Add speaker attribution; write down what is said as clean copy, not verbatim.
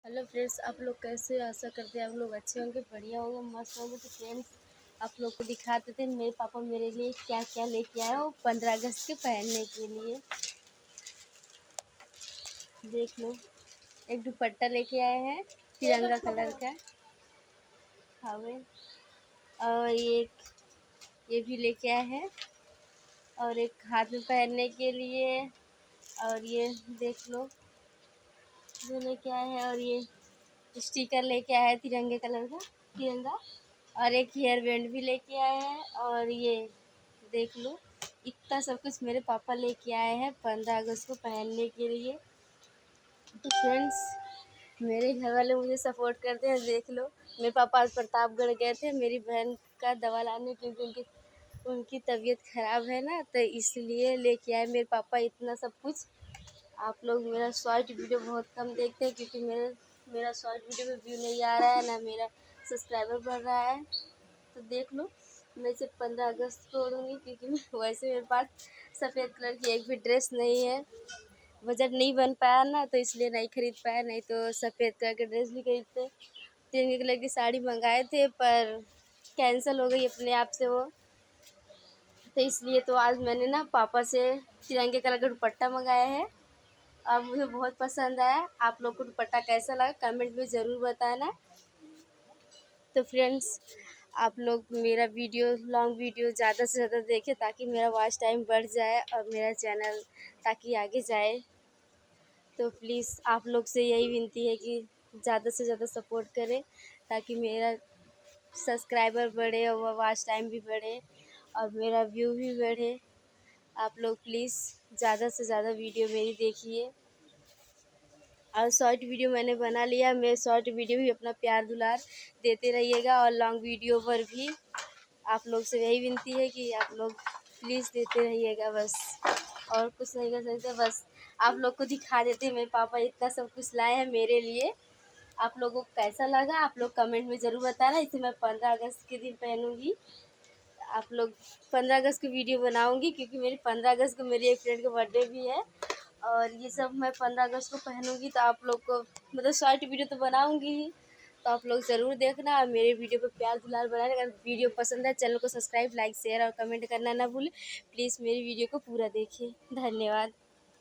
Speaker 1: Hello friends, आप लोग कैसे हो? आशा करते हैं आप लोग अच्छे होंगे, बढ़िया होंगे, मस्त होंगे। तो फ्रेंड्स, आप लोग को दिखाते थे मेरे पापा मेरे लिए क्या क्या लेके आए हो 15 अगस्त के पहनने के लिए। देख लो, एक दुपट्टा लेके आए हैं तिरंगा कलर का। हमें और ये भी लेके आए हैं, और एक हाथ में पहनने के लिए। और ये देख लो, जो लेके आए हैं। और ये स्टिकर लेके आया है तिरंगे कलर का, तिरंगा। और एक हेयर बैंड भी लेके आए हैं। और ये देख लो, इतना सब कुछ मेरे पापा लेके आए हैं 15 अगस्त को पहनने के लिए। तो फ्रेंड्स, मेरे घर वाले मुझे सपोर्ट करते हैं। देख लो, मेरे पापा आज प्रतापगढ़ गए थे मेरी बहन का दवा लाने, क्योंकि उनकी तबीयत ख़राब है ना, तो इसलिए लेके आए मेरे पापा इतना सब कुछ। आप लोग मेरा शॉर्ट वीडियो बहुत कम देखते हैं, क्योंकि मेरा शॉर्ट वीडियो में व्यू नहीं आ रहा है, ना मेरा सब्सक्राइबर बढ़ रहा है। तो देख लो, मैं सिर्फ 15 अगस्त को उड़ूँगी, क्योंकि वैसे मेरे पास सफ़ेद कलर की एक भी ड्रेस नहीं है। बजट नहीं बन पाया ना, तो इसलिए नहीं खरीद पाया, नहीं तो सफ़ेद कलर के ड्रेस भी खरीदते। तिरंगे कलर की साड़ी मंगाए थे, पर कैंसिल हो गई अपने आप से वो। तो इसलिए तो आज मैंने ना पापा से तिरंगे कलर का दुपट्टा मंगाया है, और मुझे बहुत पसंद आया। आप लोग को दुपट्टा कैसा लगा कमेंट में ज़रूर बताना। तो फ्रेंड्स, आप लोग मेरा लॉन्ग वीडियो ज़्यादा से ज़्यादा देखें, ताकि मेरा वॉच टाइम बढ़ जाए और मेरा चैनल ताकि आगे जाए। तो प्लीज़ आप लोग से यही विनती है कि ज़्यादा से ज़्यादा सपोर्ट करें, ताकि मेरा सब्सक्राइबर बढ़े और वॉच टाइम भी बढ़े और मेरा व्यू भी बढ़े। आप लोग प्लीज़ ज़्यादा से ज़्यादा वीडियो मेरी देखिए। और शॉर्ट वीडियो मैंने बना लिया, मैं शॉर्ट वीडियो भी अपना प्यार दुलार देते रहिएगा, और लॉन्ग वीडियो पर भी आप लोग से यही विनती है कि आप लोग प्लीज़ देते रहिएगा बस। और कुछ नहीं कर सकते, बस आप लोग को दिखा देते हैं मेरे पापा इतना सब कुछ लाए हैं मेरे लिए। आप लोगों को कैसा लगा आप लोग कमेंट में ज़रूर बताना। इसे मैं 15 अगस्त के दिन पहनूंगी। आप लोग 15 अगस्त की वीडियो बनाऊंगी, क्योंकि मेरी 15 अगस्त को मेरी एक फ्रेंड का बर्थडे भी है। और ये सब मैं 15 अगस्त को पहनूंगी, तो आप लोग को मतलब शॉर्ट वीडियो तो बनाऊंगी ही। तो आप लोग ज़रूर देखना, और मेरे वीडियो पे प्यार दुलार बनाना। अगर वीडियो पसंद है, चैनल को सब्सक्राइब, लाइक, शेयर और कमेंट करना ना भूलें। प्लीज़ मेरी वीडियो को पूरा देखिए। धन्यवाद।